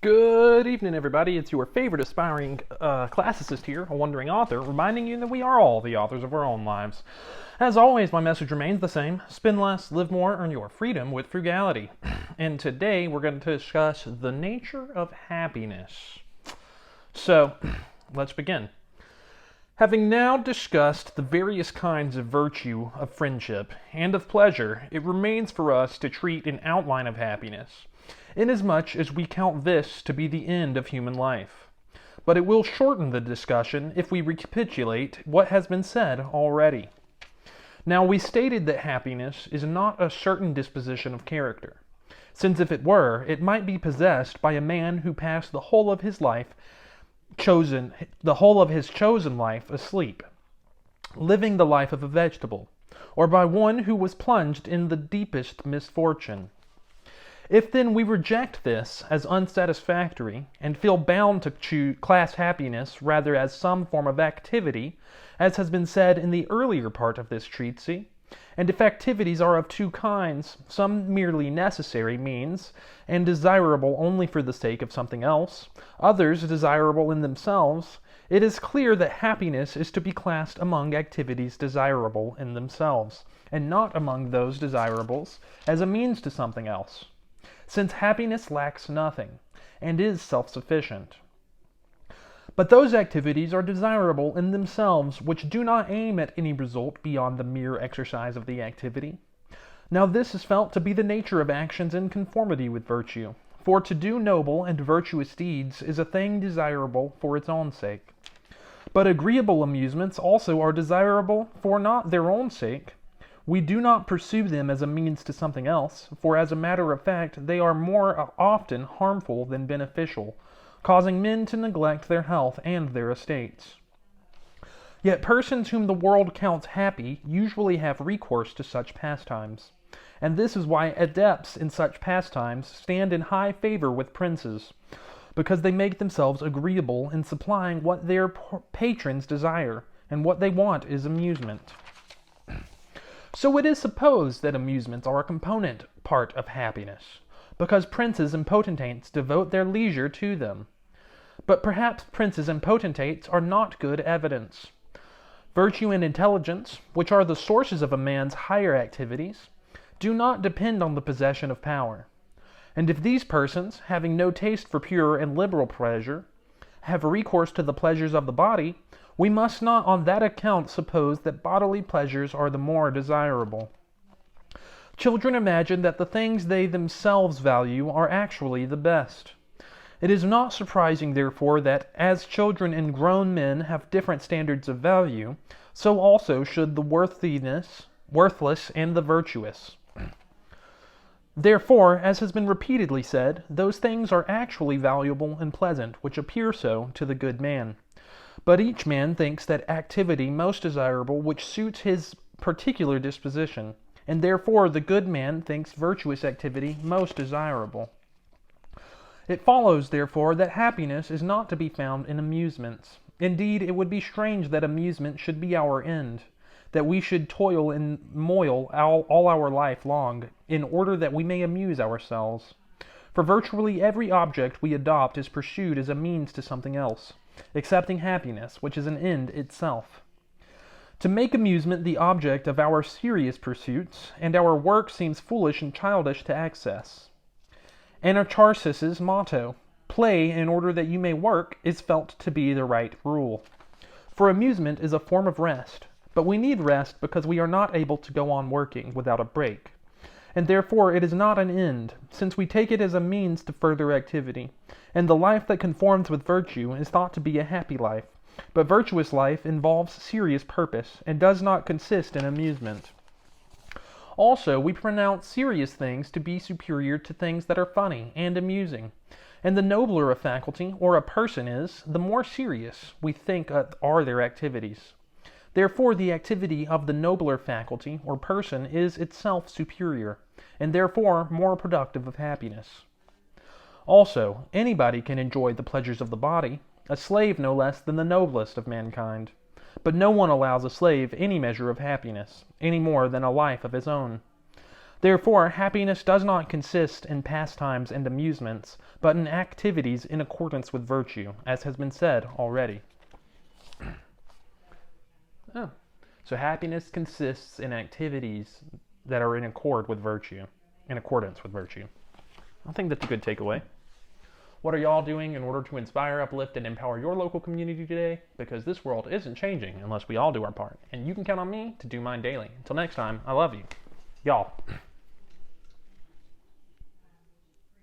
Good evening, everybody. It's your favorite aspiring classicist here, a wandering author, reminding you that we are all the authors of our own lives. As always, my message remains the same. Spend less, live more, earn your freedom with frugality. And today we're going to discuss the nature of happiness. So, let's begin. Having now discussed the various kinds of virtue of friendship and of pleasure, it remains for us to treat an outline of happiness, inasmuch as we count this to be the end of human life. But it will shorten the discussion if we recapitulate what has been said already. Now, we stated that happiness is not a certain disposition of character, since if it were, it might be possessed by a man who passed the whole of his chosen life asleep, living the life of a vegetable, or by one who was plunged in the deepest misfortune. If then we reject this as unsatisfactory, and feel bound to class happiness rather as some form of activity, as has been said in the earlier part of this treatise, and if activities are of two kinds, some merely necessary means, and desirable only for the sake of something else, others desirable in themselves, it is clear that happiness is to be classed among activities desirable in themselves, and not among those desirables as a means to something else, since happiness lacks nothing, and is self-sufficient. But those activities are desirable in themselves which do not aim at any result beyond the mere exercise of the activity. Now this is felt to be the nature of actions in conformity with virtue, for to do noble and virtuous deeds is a thing desirable for its own sake. But agreeable amusements also are desirable for not their own sake. We do not pursue them as a means to something else, for as a matter of fact they are more often harmful than beneficial, causing men to neglect their health and their estates. Yet persons whom the world counts happy usually have recourse to such pastimes, and this is why adepts in such pastimes stand in high favor with princes, because they make themselves agreeable in supplying what their patrons desire, and what they want is amusement. So it is supposed that amusements are a component part of happiness, because princes and potentates devote their leisure to them. But perhaps princes and potentates are not good evidence. Virtue and intelligence, which are the sources of a man's higher activities, do not depend on the possession of power. And if these persons, having no taste for pure and liberal pleasure, have recourse to the pleasures of the body, we must not on that account suppose that bodily pleasures are the more desirable. Children imagine that the things they themselves value are actually the best. It is not surprising, therefore, that as children and grown men have different standards of value, so also should the worthless, and the virtuous. Therefore, as has been repeatedly said, those things are actually valuable and pleasant which appear so to the good man. But each man thinks that activity most desirable which suits his particular disposition, and therefore the good man thinks virtuous activity most desirable. It follows, therefore, that happiness is not to be found in amusements. Indeed, it would be strange that amusement should be our end, that we should toil and moil all our life long, in order that we may amuse ourselves. For virtually every object we adopt is pursued as a means to something else, excepting happiness, which is an end itself. To make amusement the object of our serious pursuits, and our work seems foolish and childish to excess. Anacharsis' motto, "Play in order that you may work," is felt to be the right rule. For amusement is a form of rest, but we need rest because we are not able to go on working without a break, and therefore it is not an end, since we take it as a means to further activity, and the life that conforms with virtue is thought to be a happy life, but virtuous life involves serious purpose, and does not consist in amusement. Also, we pronounce serious things to be superior to things that are funny and amusing, and the nobler a faculty or a person is, the more serious we think are their activities. Therefore, the activity of the nobler faculty or person is itself superior, and therefore more productive of happiness. Also, anybody can enjoy the pleasures of the body, a slave no less than the noblest of mankind. But no one allows a slave any measure of happiness, any more than a life of his own. Therefore, happiness does not consist in pastimes and amusements, but in activities in accordance with virtue, as has been said already. Oh. So happiness consists in activities that are in accord with virtue, in accordance with virtue. I think that's a good takeaway. What are y'all doing in order to inspire, uplift, and empower your local community today? Because this world isn't changing unless we all do our part. And you can count on me to do mine daily. Until next time, I love you. Y'all.